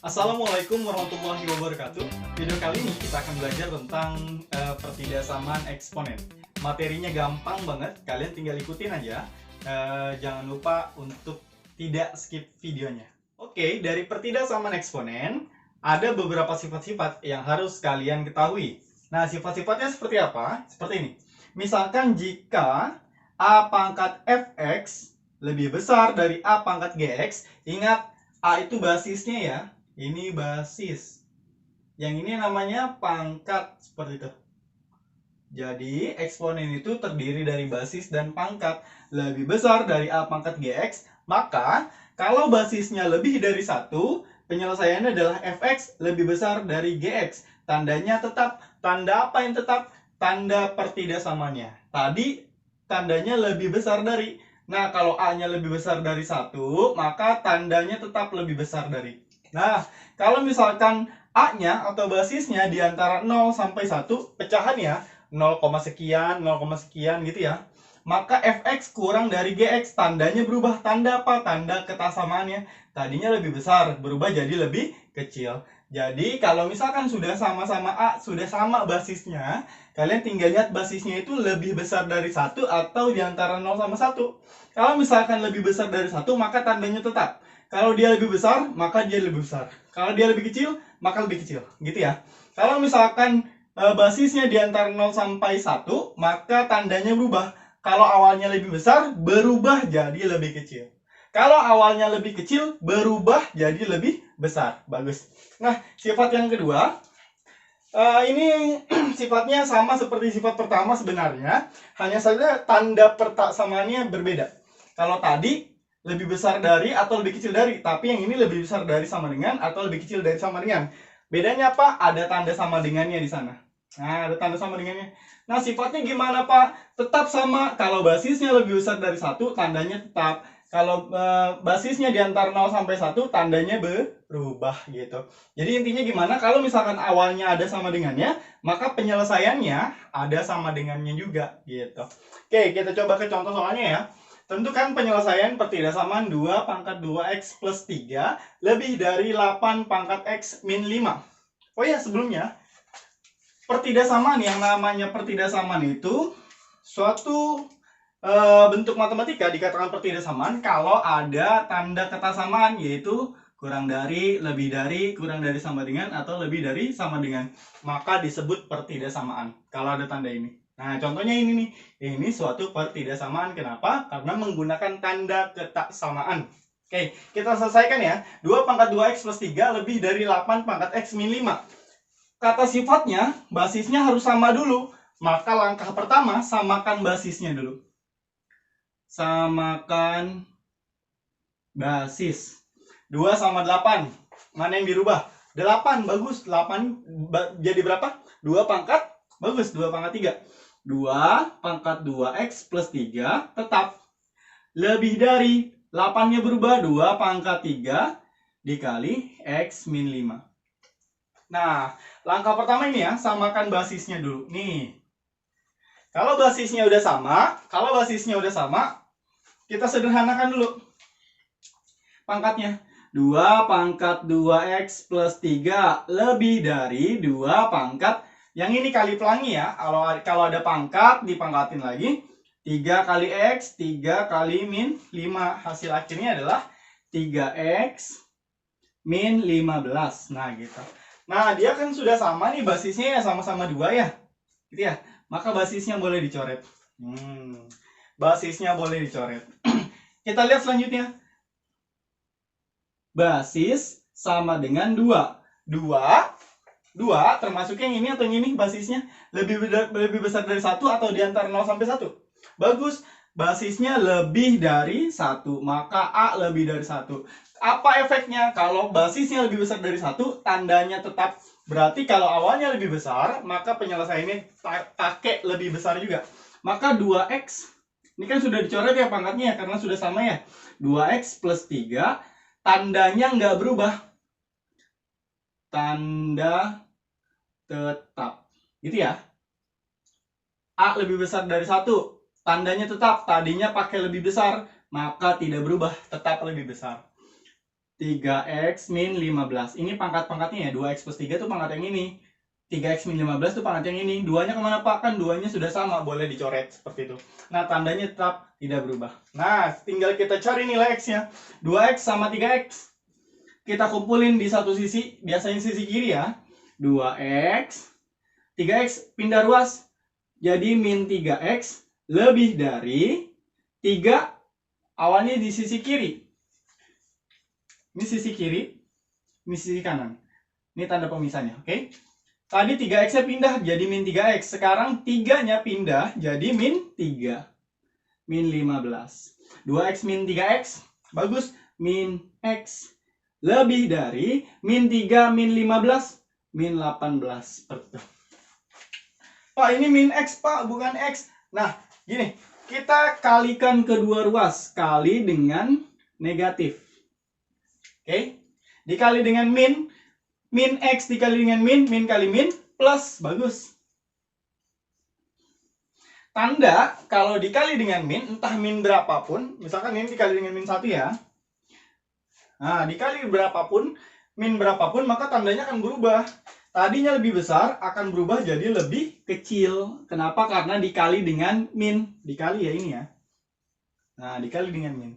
Assalamualaikum warahmatullahi wabarakatuh. Video kali ini kita akan belajar tentang pertidaksamaan eksponen. Materinya gampang banget, kalian tinggal ikutin aja. Jangan lupa untuk tidak skip videonya. Oke, dari pertidaksamaan eksponen ada beberapa sifat-sifat yang harus kalian ketahui. Nah, sifat-sifatnya seperti apa? Seperti ini. Misalkan jika A pangkat fx lebih besar dari A pangkat gx, ingat A itu basisnya ya. Ini basis. Yang ini namanya pangkat, seperti itu. Jadi eksponen itu terdiri dari basis dan pangkat. Lebih besar dari A pangkat gx, maka kalau basisnya lebih dari 1, penyelesaiannya adalah fx lebih besar dari gx. Tandanya tetap. Tanda apa yang tetap? Tanda pertidaksamannya. Tadi tandanya lebih besar dari. Nah, kalau A-nya lebih besar dari 1, maka tandanya tetap lebih besar dari. Nah, kalau misalkan A-nya atau basisnya di antara 0 sampai 1, pecahan ya, 0, sekian, 0, sekian gitu ya, maka fx kurang dari gx, tandanya berubah. Tanda apa? Tanda ketasamaannya. Tadinya lebih besar, berubah jadi lebih kecil. Jadi kalau misalkan sudah sama-sama A, sudah sama basisnya, kalian tinggal lihat basisnya itu lebih besar dari 1 atau di antara 0 sama 1. Kalau misalkan lebih besar dari 1, maka tandanya tetap. Kalau dia lebih besar, maka dia lebih besar. Kalau dia lebih kecil, maka lebih kecil. Gitu ya. Kalau misalkan basisnya di antara 0 sampai 1, maka tandanya berubah. Kalau awalnya lebih besar, berubah jadi lebih kecil. Kalau awalnya lebih kecil, berubah jadi lebih besar. Bagus. Nah, sifat yang kedua, ini sifatnya sama seperti sifat pertama sebenarnya. Hanya saja tanda persamaan-nya berbeda. Kalau tadi lebih besar dari atau lebih kecil dari, tapi yang ini lebih besar dari sama dengan atau lebih kecil dari sama dengan. Bedanya apa? Ada tanda sama dengannya di sana. Nah, ada tanda sama dengannya. Nah, sifatnya gimana, Pak? Tetap sama. Kalau basisnya lebih besar dari 1, tandanya tetap. Kalau basisnya di antara 0 sampai 1, tandanya berubah gitu. Jadi intinya gimana? Kalau misalkan awalnya ada sama dengannya, maka penyelesaiannya ada sama dengannya juga gitu. Oke, kita coba ke contoh soalnya ya. Tentukan penyelesaian pertidaksamaan 2 pangkat 2x plus 3 lebih dari 8 pangkat x min 5. Oh ya, sebelumnya, pertidaksamaan, yang namanya pertidaksamaan itu suatu bentuk matematika dikatakan pertidaksamaan kalau ada tanda ketasamaan, yaitu kurang dari, lebih dari, kurang dari sama dengan, atau lebih dari sama dengan. Maka disebut pertidaksamaan kalau ada tanda ini. Nah, contohnya ini nih. Ini suatu pertidaksamaan. Kenapa? Karena menggunakan tanda ketaksamaan. Oke, kita selesaikan ya. 2 pangkat 2x plus 3 lebih dari 8 pangkat x min 5. Kata sifatnya, basisnya harus sama dulu. Maka langkah pertama, samakan basisnya dulu. Samakan basis. 2 sama 8. Mana yang dirubah? 8, bagus. 8 jadi berapa? 2 pangkat, bagus. 2 pangkat 3. 2 pangkat 2x plus 3 tetap. Lebih dari, 8-nya berubah. 2 pangkat 3 dikali x min 5. Nah, langkah pertama ini ya, samakan basisnya dulu. Nih. Kalau basisnya udah sama, kita sederhanakan dulu pangkatnya. 2 pangkat 2x plus 3 lebih dari 2 pangkat. Yang ini kali pelangi ya. Kalau ada pangkat, dipangkatin lagi. 3 kali x, 3 kali min 5. Hasil akhirnya adalah 3x min 15. Nah, gitu. Nah, dia kan sudah sama nih, basisnya ya sama-sama 2 ya. Gitu ya. Maka basisnya boleh dicoret. Basisnya boleh dicoret. Kita lihat selanjutnya. Basis sama dengan 2. 2 termasuk yang ini atau yang ini basisnya lebih besar dari 1 atau di antara 0 sampai 1. Bagus. Basisnya lebih dari 1, maka A lebih dari 1. Apa efeknya? Kalau basisnya lebih besar dari 1, tandanya tetap. Berarti kalau awalnya lebih besar, maka penyelesaiannya pakai lebih besar juga. Maka 2x, ini kan sudah dicoret ya pangkatnya karena sudah sama ya. 2x plus 3, tandanya nggak berubah. Tanda tetap. Gitu ya. A lebih besar dari 1, tandanya tetap. Tadinya pakai lebih besar, maka tidak berubah, tetap lebih besar. 3x min 15. Ini pangkat-pangkatnya ya, 2x plus 3 itu pangkat yang ini. 3x min 15 itu pangkat yang ini. Duanya kemana Pak? Kan duanya sudah sama, boleh dicoret seperti itu. Nah, tandanya tetap tidak berubah. Nah, tinggal kita cari nilai x-nya. 2x sama 3x. Kita kumpulin di satu sisi, biasanya sisi kiri ya. 2x, 3x pindah ruas. Jadi min 3x lebih dari 3 awalnya di sisi kiri. Ini sisi kiri, ini sisi kanan. Ini tanda pemisahnya, oke? Tadi 3x-nya pindah jadi min 3x. Sekarang 3-nya pindah jadi min 3. Min 15. 2x min 3x. Bagus. Min x lebih dari min 3 min 15. Min 18. Pak, ini min x, Pak, bukan x. Nah, gini. Kita kalikan kedua ruas. Kali dengan negatif. Oke, dikali dengan min x dikali dengan min kali min, plus, bagus. Tanda kalau dikali dengan min, entah min berapapun, misalkan ini dikali dengan min 1 ya. Nah, dikali berapapun, min berapapun, maka tandanya akan berubah. Tadinya lebih besar, akan berubah jadi lebih kecil. Kenapa? Karena dikali dengan min. Dikali ya ini ya. Nah, dikali dengan min.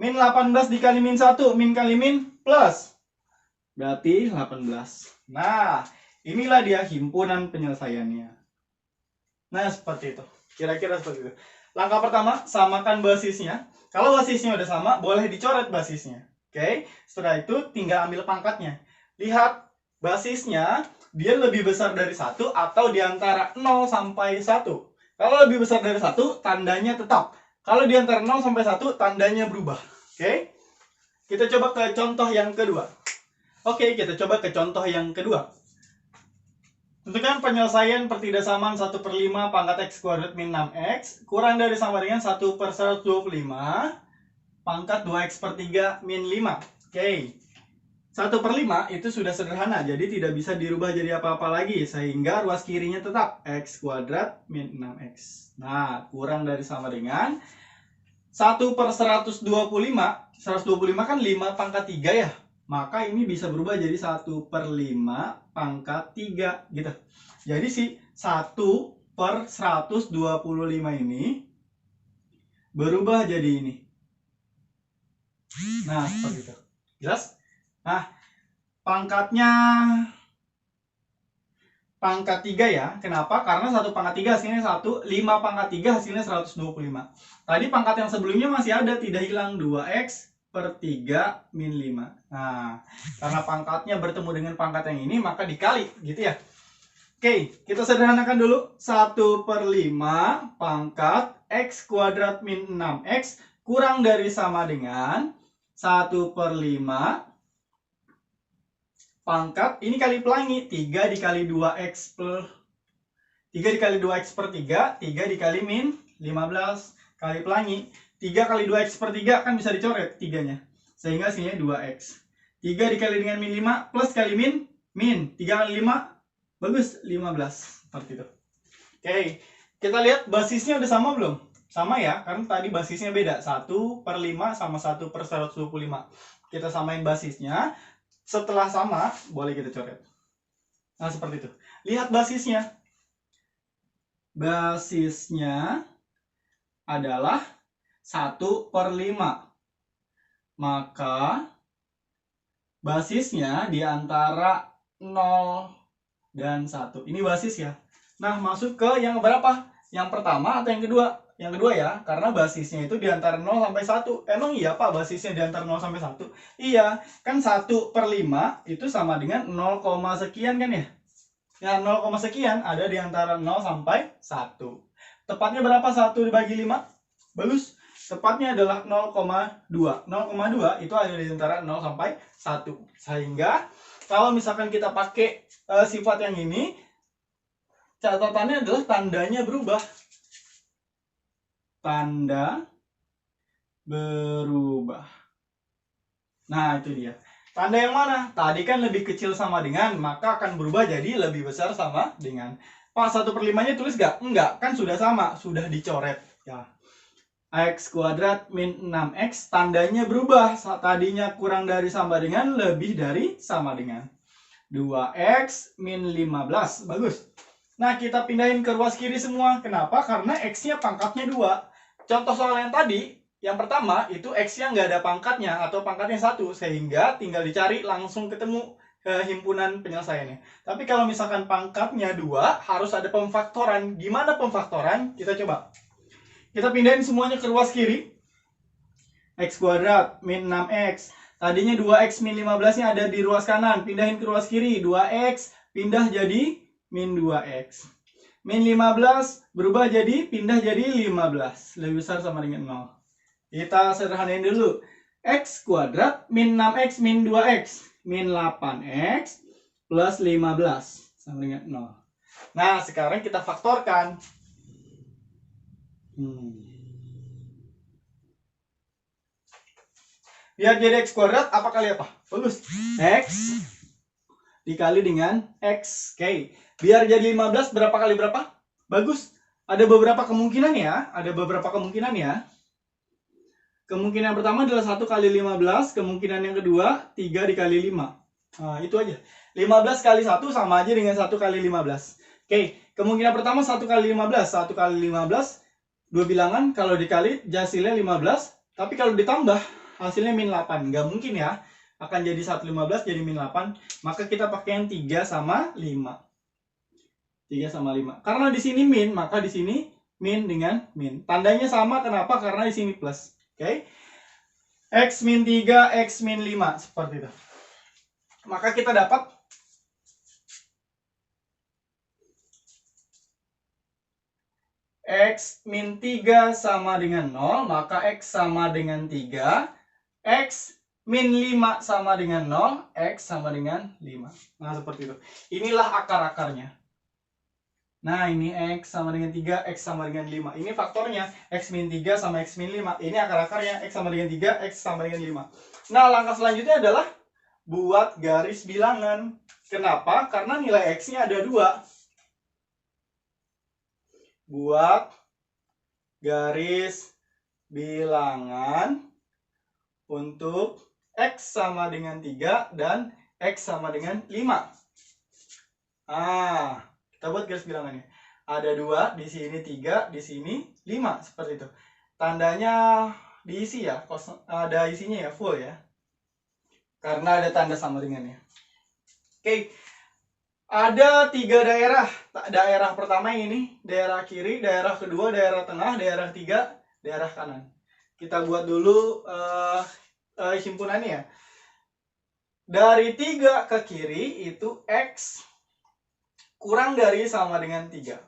Min 18 dikali min 1, min kali min, plus. Berarti 18. Nah, inilah dia himpunan penyelesaiannya. Nah, seperti itu. Kira-kira seperti itu. Langkah pertama, samakan basisnya. Kalau basisnya udah sama, boleh dicoret basisnya. Oke, setelah itu tinggal ambil pangkatnya. Lihat basisnya, dia lebih besar dari 1 atau di antara 0 sampai 1. Kalau lebih besar dari 1, tandanya tetap. Kalau di antara 0 sampai 1, tandanya berubah. Oke? Kita coba ke contoh yang kedua. Oke, kita coba ke contoh yang kedua. Tentukan penyelesaian pertidasaman 1/5 pangkat x kuadrat min 6x kurang dari sama dengan 1/125 pangkat 2x per 3 min 5. Oke. 1/5 itu sudah sederhana, jadi tidak bisa dirubah jadi apa-apa lagi, sehingga ruas kirinya tetap x kuadrat min 6x. Nah, kurang dari sama dengan 1/125. 125 kan 5 pangkat 3 ya. Maka ini bisa berubah jadi 1/5 pangkat 3 gitu. Jadi si 1/125 ini berubah jadi ini. Nah, seperti itu. Jelas? Nah, pangkatnya pangkat 3 ya. Kenapa? Karena 1 pangkat 3 hasilnya 1, 5 pangkat 3 hasilnya 125. Tadi pangkat yang sebelumnya masih ada, tidak hilang, 2x per 3 min 5. Nah, karena pangkatnya bertemu dengan pangkat yang ini, maka dikali, gitu ya. Oke, kita sederhanakan dulu. 1/5 pangkat x kuadrat min 6x kurang dari sama dengan 1/5 pangkat, ini kali pelangi, 3 dikali 2x per 3 dikali 2x per 3, 3 dikali min 15 kali pelangi. 3 kali 2x per 3 kan bisa dicoret 3-nya. Sehingga hasilnya 2x. 3 dikali dengan min 5 plus kali min. 3 kali 5, bagus, 15. Seperti itu. Oke, kita lihat basisnya udah sama belum? Sama ya, karena tadi basisnya beda. 1/5 sama 1/125. Kita samain basisnya. Setelah sama, boleh kita coret. Nah, seperti itu. Lihat basisnya. Basisnya adalah 1/5. Maka basisnya di antara 0 dan 1. Ini basis ya. Nah, masuk ke yang berapa? Yang pertama atau yang kedua? Yang kedua ya, karena basisnya itu di antara 0 sampai 1. Emang iya Pak basisnya di antara 0 sampai 1? Iya, kan 1/5 itu sama dengan 0, sekian kan ya? Ya, 0, sekian ada di antara 0 sampai 1. Tepatnya berapa 1 dibagi 5? Bagus. Tepatnya adalah 0,2. 0,2 itu ada di antara 0 sampai 1. Sehingga kalau misalkan kita pakai sifat yang ini, catatannya adalah tandanya berubah. Tanda berubah. Nah, itu dia. Tanda yang mana? Tadi kan lebih kecil sama dengan, maka akan berubah jadi lebih besar sama dengan. Pak, 1/5-nya tulis gak? Enggak, kan sudah sama, sudah dicoret. Ya. X kuadrat min 6X tandanya berubah. Tadinya kurang dari sama dengan, lebih dari sama dengan. 2X min 15. Bagus. Nah, kita pindahin ke ruas kiri semua. Kenapa? Karena X-nya pangkatnya 2. Contoh soal yang tadi, yang pertama, itu X-nya nggak ada pangkatnya atau pangkatnya 1. Sehingga tinggal dicari langsung ketemu himpunan penyelesaiannya. Tapi kalau misalkan pangkatnya 2, harus ada pemfaktoran. Gimana pemfaktoran? Kita coba. Kita pindahin semuanya ke ruas kiri. X kuadrat min 6X. Tadinya 2X min 15-nya ada di ruas kanan. Pindahin ke ruas kiri. 2X pindah jadi min 2X. Min 15 berubah jadi, pindah jadi 15. Lebih besar sama dengan 0. Kita sederhanain dulu. X kuadrat min 6X min 2X. Min 8X plus 15. Sama dengan 0. Nah, sekarang kita faktorkan. Biar jadi X kuadrat, apa kali apa? Bagus. X dikali dengan XK. Biar jadi 15, berapa kali berapa? Bagus. Ada beberapa kemungkinan ya. Kemungkinan pertama adalah 1 kali 15. Kemungkinan yang kedua, 3 dikali 5. Nah, itu aja. 15 kali 1 sama aja dengan 1 kali 15. Oke, kemungkinan pertama 1 kali 15. 1 kali 15, dua bilangan, kalau dikali hasilnya 15, tapi kalau ditambah hasilnya min 8. Nggak mungkin ya, akan jadi 1,15 jadi min 8. Maka kita pakai yang 3 sama 5. 3 sama 5. Karena di sini min, maka di sini min dengan min. Tandanya sama, kenapa? Karena di sini plus. Oke. X min 3, X min 5. Seperti itu. Maka kita dapat X min 3 sama dengan 0, maka X sama dengan 3. X min 5 sama dengan 0, X sama dengan 5. Nah, seperti itu. Inilah akar-akarnya. Nah, ini X sama dengan 3, X sama dengan 5. Ini faktornya, X min 3 sama X min 5. Ini akar-akarnya, X sama dengan 3, X sama dengan 5. Nah, langkah selanjutnya adalah buat garis bilangan. Kenapa? Karena nilai X-nya ada 2. Buat garis bilangan untuk X sama dengan 3 dan X sama dengan 5. Kita buat garis bilangannya. Ada 2, di sini 3, di sini 5. Seperti itu. Tandanya diisi ya, ada isinya ya, full ya. Karena ada tanda sama dengannya. Oke. Ada 3 daerah. Daerah pertama yang ini, daerah kiri, daerah kedua, daerah tengah, daerah 3, daerah kanan. Kita buat dulu himpunannya ya. Dari 3 ke kiri itu X kurang dari sama dengan 3.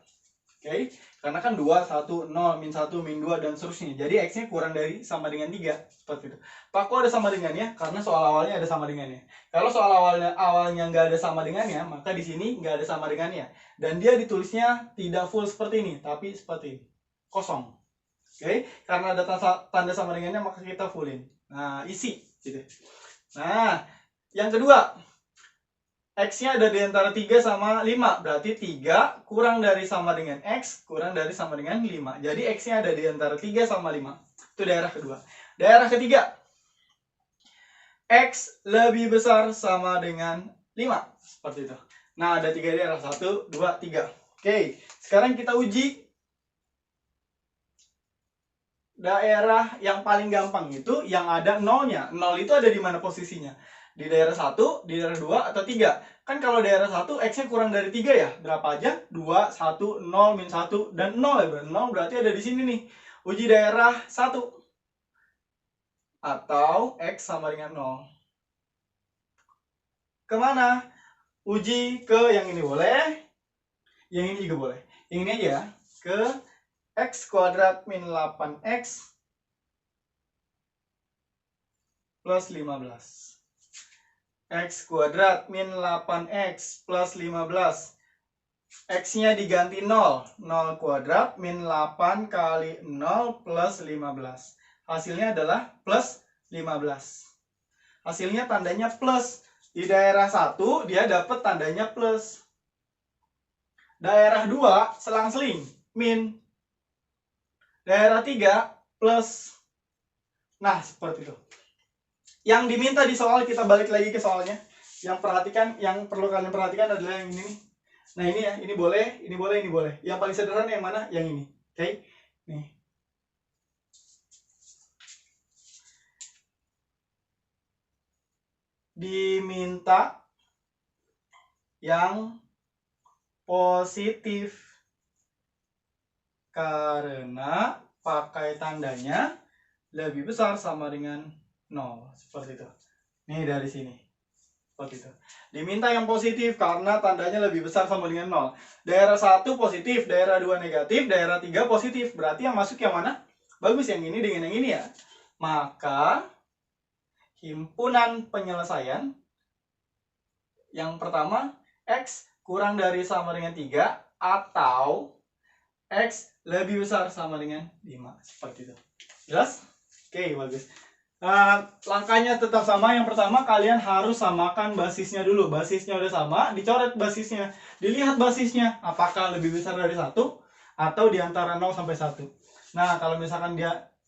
Oke? Karena kan 2, 1, 0, min 1, min 2, dan seterusnya. Jadi X-nya kurang dari sama dengan 3. Seperti itu. Pak, kok ada sama dengannya? Karena soal awalnya ada sama dengannya. Kalau soal awalnya nggak ada sama dengannya, maka di sini nggak ada sama dengannya. Dan dia ditulisnya tidak full seperti ini, tapi seperti ini. Kosong. Oke? Karena ada tanda sama dengannya, maka kita fullin. Nah, isi. Gitu. Nah, yang kedua. X-nya ada di antara 3 sama 5. Berarti 3 kurang dari sama dengan X, kurang dari sama dengan 5. Jadi X-nya ada di antara 3 sama 5. Itu daerah kedua. Daerah ketiga. X lebih besar sama dengan 5. Seperti itu. Nah, ada 3 daerah. 1, 2, 3. Oke, sekarang kita uji. Daerah yang paling gampang itu yang ada 0-nya. 0 itu ada di mana posisinya? Di daerah 1, di daerah 2, atau 3. Kan kalau daerah 1, X-nya kurang dari 3 ya. Berapa aja? 2, 1, 0, min 1, dan 0 ya. 0 berarti ada di sini nih. Uji daerah 1. Atau X sama dengan 0. Kemana? Uji ke yang ini boleh. Yang ini juga boleh. Yang ini aja ya. Ke X kuadrat min 8X plus 15. X kuadrat min 8X plus 15. X-nya diganti 0. 0 kuadrat min 8 kali 0 plus 15. Hasilnya adalah plus 15. Hasilnya tandanya plus. Di daerah 1 dia dapat tandanya plus. Daerah 2 selang-seling min. Daerah 3 plus. Nah, seperti itu. Yang diminta di soal, kita balik lagi ke soalnya. Yang perlu kalian perhatikan adalah yang ini nih. Nah, ini ya, ini boleh, ini boleh, ini boleh. Yang paling sederhana yang mana? Yang ini. Oke. Nih. Diminta yang positif karena pakai tandanya lebih besar sama dengan 0. Seperti itu. Nih dari sini. Seperti itu. Diminta yang positif karena tandanya lebih besar sama dengan 0. Daerah 1 positif, daerah 2 negatif, daerah 3 positif. Berarti yang masuk yang mana? Bagus, yang ini dengan yang ini ya. Maka himpunan penyelesaian yang pertama, X kurang dari sama dengan 3 atau X lebih besar sama dengan 5. Seperti itu. Jelas? Oke, bagus. Langkahnya tetap sama. Yang pertama, kalian harus samakan basisnya dulu. Basisnya udah sama, dicoret basisnya. Dilihat basisnya, apakah lebih besar dari 1 atau di antara 0 sampai 1. Nah, kalau misalkan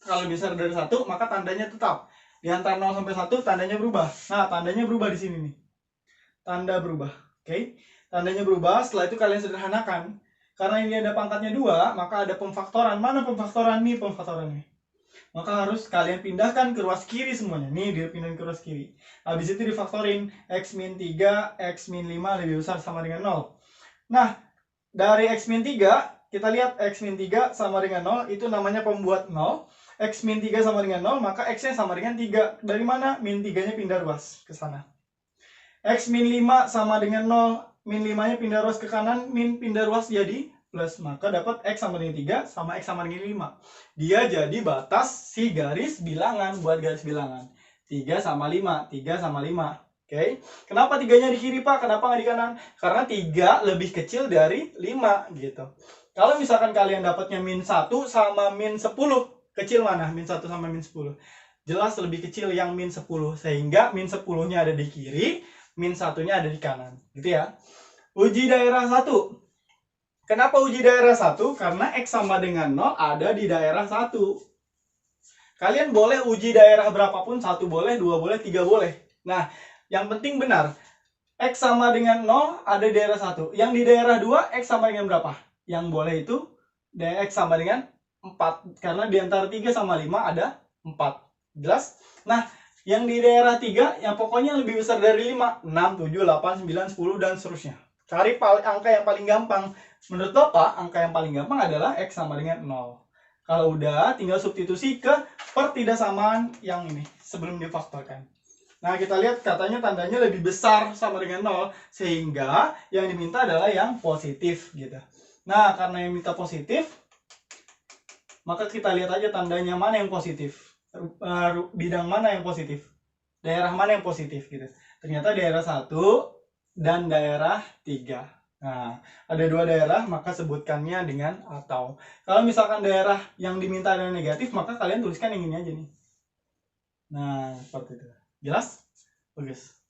kalau besar dari 1, maka tandanya tetap. Di antara 0 sampai 1, tandanya berubah. Nah, tandanya berubah di sini nih. Tanda berubah. Oke? Tandanya berubah, setelah itu kalian sederhanakan. Karena ini ada pangkatnya 2, maka ada pemfaktoran. Mana pemfaktoran? Nih pemfaktorannya. Maka harus kalian pindahkan ke ruas kiri semuanya. Nih, dipindahin ke ruas kiri. Habis itu difaktorin. X min 3, X min 5 lebih besar sama dengan 0. Nah, dari X min 3, kita lihat X min 3 sama dengan 0. Itu namanya pembuat 0. X min 3 sama dengan 0, maka X-nya sama dengan 3. Dari mana? Min 3-nya pindah ruas ke sana. X min 5 sama dengan 0. Min 5-nya pindah ruas ke kanan, min pindah ruas jadi plus. Maka dapat X sama dengan 3 sama X sama dengan 5. Dia jadi batas si garis bilangan. Buat garis bilangan 3 sama 5. 3 sama 5. Oke. Kenapa 3-nya di kiri, Pak? Kenapa nggak di kanan? Karena 3 lebih kecil dari 5 gitu. Kalau misalkan kalian dapatnya min 1 sama min 10, kecil mana? Min 1 sama min 10. Jelas lebih kecil yang min 10. Sehingga min 10-nya ada di kiri, min 1-nya ada di kanan. Gitu ya. Uji daerah 1. Kenapa uji daerah 1? Karena X sama dengan 0 ada di daerah 1. Kalian boleh uji daerah berapapun, 1 boleh, 2 boleh, 3 boleh. Nah, yang penting benar. X sama dengan 0 ada di daerah 1. Yang di daerah 2, X sama dengan berapa? Yang boleh itu X sama dengan 4. Karena di antara 3 sama 5 ada 4. Jelas? Nah, yang di daerah 3, yang pokoknya lebih besar dari 5. 6, 7, 8, 9, 10, dan seterusnya. Cari angka yang paling gampang. Menurut Bapak, angka yang paling gampang adalah X sama dengan 0. Kalau udah, tinggal substitusi ke pertidaksamaan yang ini, sebelum difaktorkan. Nah, kita lihat katanya tandanya lebih besar sama dengan 0. Sehingga yang diminta adalah yang positif gitu. Nah, karena yang minta positif, maka kita lihat aja tandanya mana yang positif. Bidang mana yang positif. Daerah mana yang positif gitu. Ternyata daerah 1 dan daerah 3. Nah, ada 2 daerah, maka sebutkannya dengan atau. Kalau misalkan daerah yang diminta adalah negatif, maka kalian tuliskan yang ini aja nih. Nah, seperti itu. Jelas? Bagus.